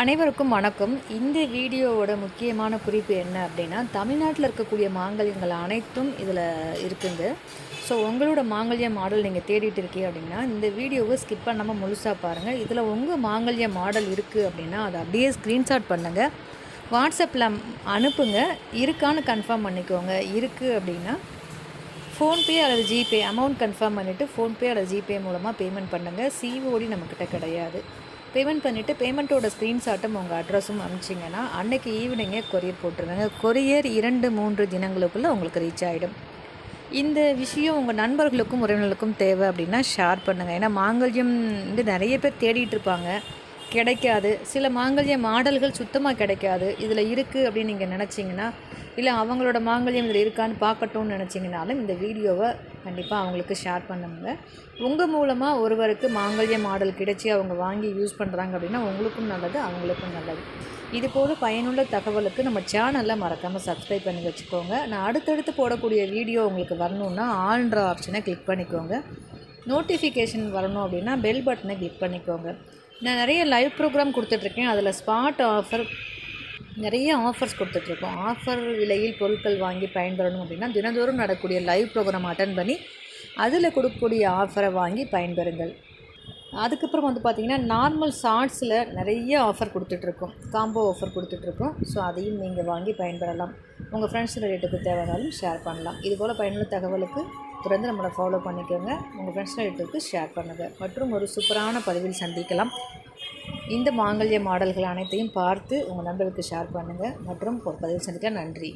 அனைவருக்கும் வணக்கம். இந்த வீடியோவோட முக்கியமான குறிப்பு என்ன அப்படின்னா, தமிழ்நாட்டில் இருக்கக்கூடிய மாங்கல்யங்கள் அனைத்தும் இதில் இருக்குங்க. ஸோ உங்களோட மாங்கல்ய மாடல் நீங்கள் தேடிட்டு இருக்கீங்க அப்படின்னா, இந்த வீடியோவை ஸ்கிப் பண்ணாமல் முழுசாக பாருங்கள். இதில் உங்கள் மாங்கல்ய மாடல் இருக்குது அப்படின்னா அதை அப்படியே ஸ்க்ரீன்ஷாட் பண்ணுங்கள், வாட்ஸ்அப்பில் அனுப்புங்க. இருக்கான்னு கன்ஃபார்ம் பண்ணிக்கோங்க. இருக்குது அப்படின்னா ஃபோன்பே அல்லது ஜிபே அமௌண்ட் கன்ஃபார்ம் பண்ணிவிட்டு ஃபோன்பே அல்லது ஜிபே மூலமாக பேமெண்ட் பண்ணுங்கள். சிஓடி நம்மக்கிட்ட கிடையாது. பேமெண்ட் பண்ணிவிட்டு பேமெண்ட்டோட ஸ்க்ரீன்ஷாட்டும் உங்கள் அட்ரஸும் அனுப்பிச்சிங்கன்னா அன்றைக்கி ஈவினிங்கே கொரியர் போட்டுருங்க. கொரியர் 2-3 தினங்களுக்குள்ளே உங்களுக்கு ரீச் ஆகிடும். இந்த விஷயம் உங்கள் நண்பர்களுக்கும் உறவினர்களுக்கும் தேவை அப்படின்னா ஷேர் பண்ணுங்கள். ஏன்னா மாங்கல்யம் வந்து நிறைய பேர் தேடிட்டு இருப்பாங்க, கிடைக்காது. சில மாங்கல்ய மாடல்கள் சுத்தமாக கிடைக்காது. இதில் இருக்குது அப்படின்னு நீங்கள் நினச்சிங்கன்னா, இல்லை அவங்களோட மாங்கல்யம் இதில் இருக்கான்னு பார்க்கட்டும்னு நினச்சிங்கனாலும் இந்த வீடியோவை கண்டிப்பாக அவங்களுக்கு ஷேர் பண்ணுங்க. உங்கள் மூலமாக ஒருவருக்கு மாங்கல்ய மாடல் கிடைச்சி அவங்க வாங்கி யூஸ் பண்ணுறாங்க அப்படின்னா உங்களுக்கும் நல்லது, அவங்களுக்கும் நல்லது. இது போல் பயனுள்ள தகவலுக்கு நம்ம சேனலில் மறக்காமல் சப்ஸ்கிரைப் பண்ணி வச்சுக்கோங்க. நான் அடுத்தடுத்து போடக்கூடிய வீடியோ உங்களுக்கு வரணுன்னா ஆல்ன்ற ஆப்ஷனை கிளிக் பண்ணிக்கோங்க. நோட்டிஃபிகேஷன் வரணும் அப்படின்னா பெல் பட்டனை கிளிக் பண்ணிக்கோங்க. நான் நிறைய லைவ் ப்ரோக்ராம் கொடுத்துட்ருக்கேன். அதில் ஸ்பாட் ஆஃபர் நிறைய ஆஃபர்ஸ் கொடுத்துட்ருக்கோம். ஆஃபர் விலையில் பொருட்கள் வாங்கி பயன்பெறணும் அப்படின்னா தினந்தோறும் நடக்கக்கூடிய லைவ் ப்ரோக்ராம் அட்டன் பண்ணி அதில் கொடுக்கக்கூடிய ஆஃபரை வாங்கி பயன்பெறுங்கள். அதுக்கப்புறம் வந்து பார்த்திங்கன்னா நார்மல் ஷார்ட்ஸில் நிறைய ஆஃபர் கொடுத்துட்ருக்கோம், காம்போ ஆஃபர் கொடுத்துட்ருக்கோம். ஸோ அதையும் நீங்கள் வாங்கி பயன்பெறலாம். உங்கள் ஃப்ரெண்ட்ஸ் ரிலேட்டிவ்க்கு தேவைனாலும் ஷேர் பண்ணலாம். இதுபோல் பயனுள்ள தகவலுக்கு தொடர்ந்து நம்மளை ஃபாலோ பண்ணிக்கோங்க. உங்கள் ஃப்ரெண்ட்ஸ் ரிலேட்டிவ்க்கு ஷேர் பண்ணுங்கள். மற்றும் ஒரு சூப்பரான பதிவில் சந்திக்கலாம். இந்த மாங்கல்ய மாடல்கள் அனைத்தையும் பார்த்து உங்கள் நண்பர்களுக்கு ஷேர் பண்ணுங்கள். மற்றும் ஒரு பதிவில் சந்திக்க நன்றி.